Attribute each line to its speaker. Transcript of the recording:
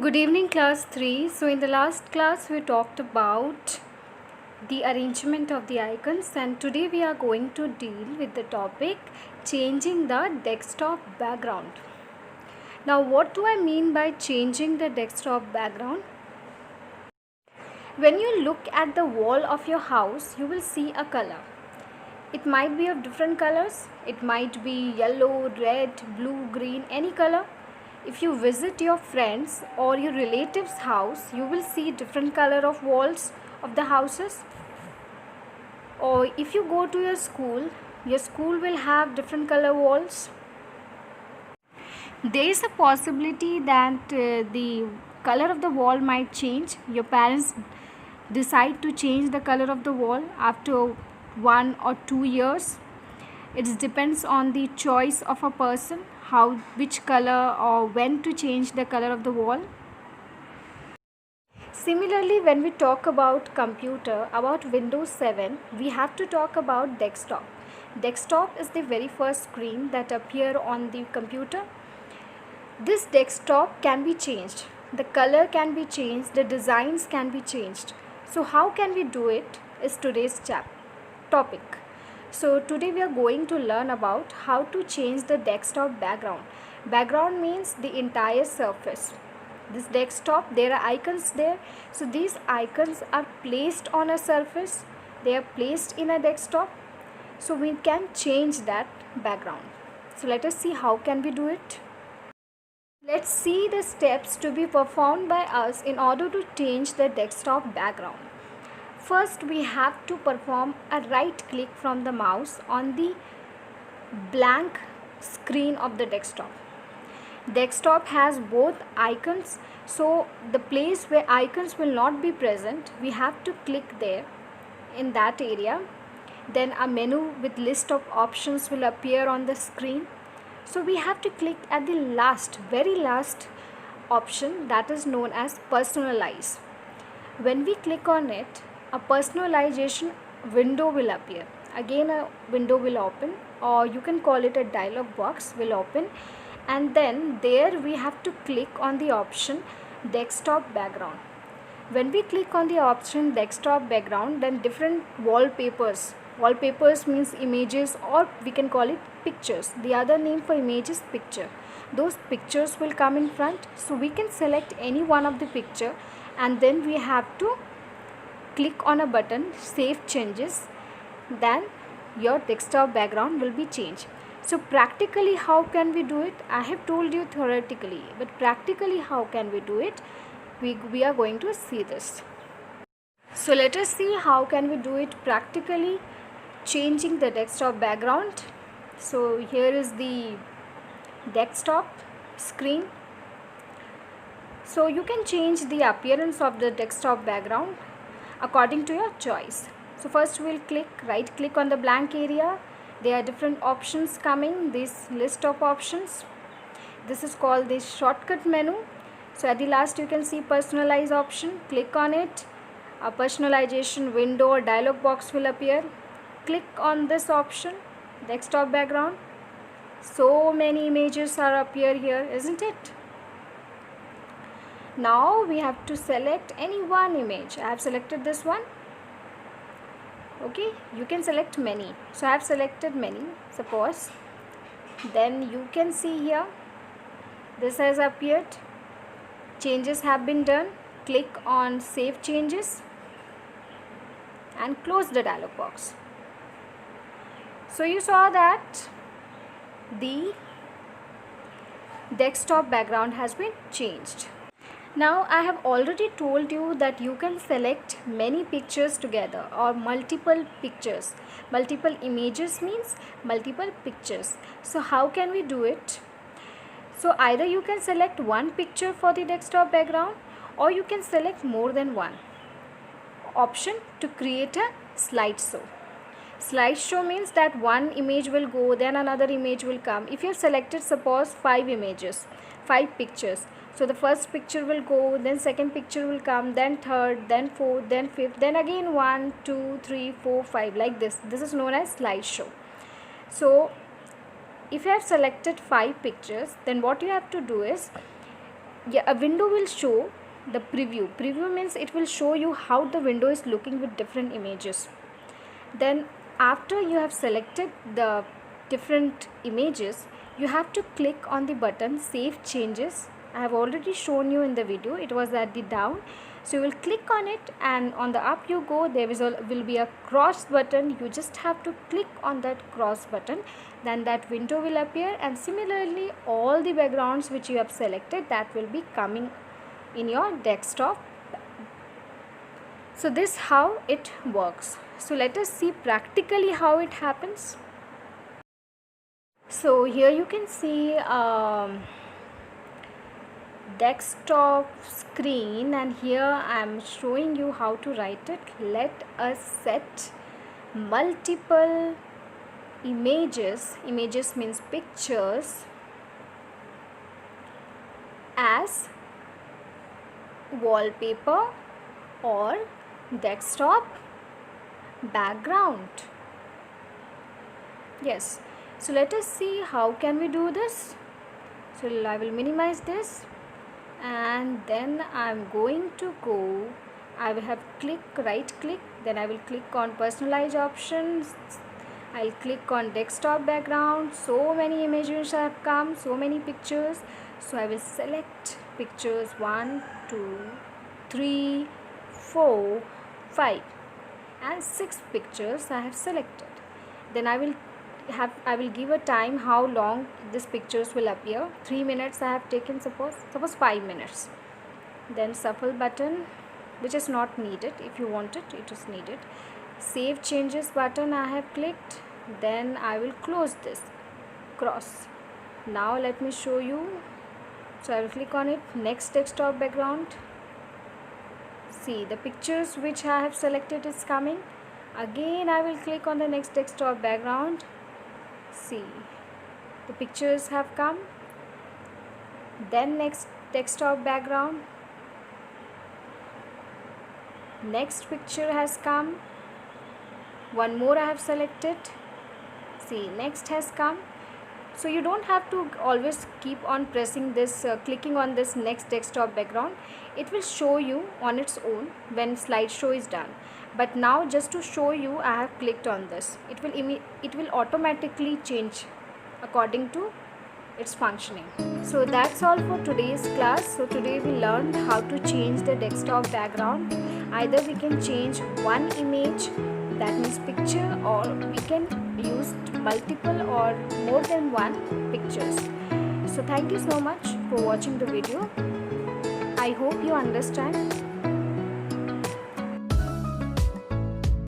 Speaker 1: Good evening, class 3. So, in the last class, we talked about the arrangement of the icons, and today we are going to deal with the topic changing the desktop background. Now, what do I mean by changing the desktop background? When you look at the wall of your house, you will see a color. It might be of different colors, it might be yellow, red, blue, green, any color. If you visit your friends or your relatives' house, you will see different color of walls of the houses. Or if you go to your school will have different color walls. There is a possibility that the color of the wall might change. Your parents decide to change the color of the wall after 1 or 2 years. It depends on the choice of a person, which color or when to change the color of the wall. Similarly, when we talk about computer, about Windows 7, we have to talk about desktop. Desktop is the very first screen that appear on the computer. This desktop can be changed. The color can be changed, the designs can be changed. So how can we do it is today's topic. So today we are going to learn about how to change the desktop background. Background means the entire surface. This desktop, there are icons there. So these icons are placed on a surface. They are placed in a desktop. So we can change that background. So let us see how can we do it. Let's see the steps to be performed by us in order to change the desktop background. First, we have to perform a right click from the mouse on the blank screen of the desktop. Desktop has both icons, so the place where icons will not be present, we have to click there in that area. Then a menu with list of options will appear on the screen. So we have to click at the very last option, that is known as personalize. When we click on it, a personalization window will appear. Again a window will open, or you can call it a dialog box will open, and then there we have to click on the option desktop background. When we click on the option desktop background, then different wallpapers means images, or we can call it pictures. The other name for image is picture. Those pictures will come in front, so we can select any one of the picture, and then we have to click on a button save changes. Then your desktop background will be changed. So practically how can we do it? I have told you theoretically, but practically how can we do it? We are going to see this. So let us see how can we do it practically, changing the desktop background. So here is the desktop screen. So you can change the appearance of the desktop background according to your choice. So first we'll right click on the blank area. There are different options coming, this list of options. This is called the shortcut menu. So at the last you can see personalize option. Click on it. A personalization window or dialog box will appear. Click on this option, desktop background. So many images are appear here, isn't it? Now we have to select any one image. I have selected this one. Okay, you can select many. So I have selected many, suppose. Then you can see here, this has appeared. Changes have been done. Click on save changes and close the dialog box. So you saw that the desktop background has been changed. Now I have already told you that you can select many pictures together, or multiple pictures. Multiple images means multiple pictures. So how can we do it? So either you can select one picture for the desktop background, or you can select more than one. Option to create a slideshow. Slideshow means that one image will go, then another image will come. If you have selected suppose 5 images, 5 pictures, so the first picture will go, then second picture will come, then third, then fourth, then fifth, then again 1, 2, 3, 4, 5, like this. This is known as slideshow. So if you have selected 5 pictures, then what you have to do is yeah, a window will show the preview means it will show you how the window is looking with different images. Then after you have selected the different images, you have to click on the button save changes. I have already shown you in the video, it was at the down. So you will click on it, and on the up you go, there will be a cross button. You just have to click on that cross button, then that window will appear, and similarly all the backgrounds which you have selected, that will be coming in your desktop. So this how it works. So let us see practically how it happens. So here you can see desktop screen, and here I am showing you how to write it. Let us set multiple images means pictures, as wallpaper or desktop background. Yes, so let us see how can we do this. So I will minimize this, and then I am going to go, I will have right click, then I will click on personalize options. I'll click on desktop background. So many images have come, so many pictures. So I will select pictures 1, 2, 3, 4, 5 and 6 pictures I have selected. Then I will give a time how long these pictures will appear. 3 minutes I have taken, suppose 5 minutes. Then shuffle button, which is not needed. If you want it, it is needed. Save changes button I have clicked. Then I will close this cross. Now let me show you. So I will click on it. Next desktop background. See, the pictures which I have selected is coming. Again I will click on the next desktop background. See, the pictures have come. Then next desktop background. Next picture has come. One more I have selected. See, next has come. So you don't have to always keep on pressing this, clicking on this next desktop background. It will show you on its own when slideshow is done. But now just to show you, I have clicked on this. It will automatically change according to its functioning. So that's all for today's class. So today we learned how to change the desktop background. Either we can change one image, that means picture, or we can use multiple or more than one pictures. So thank you so much for watching the video. I hope you understand.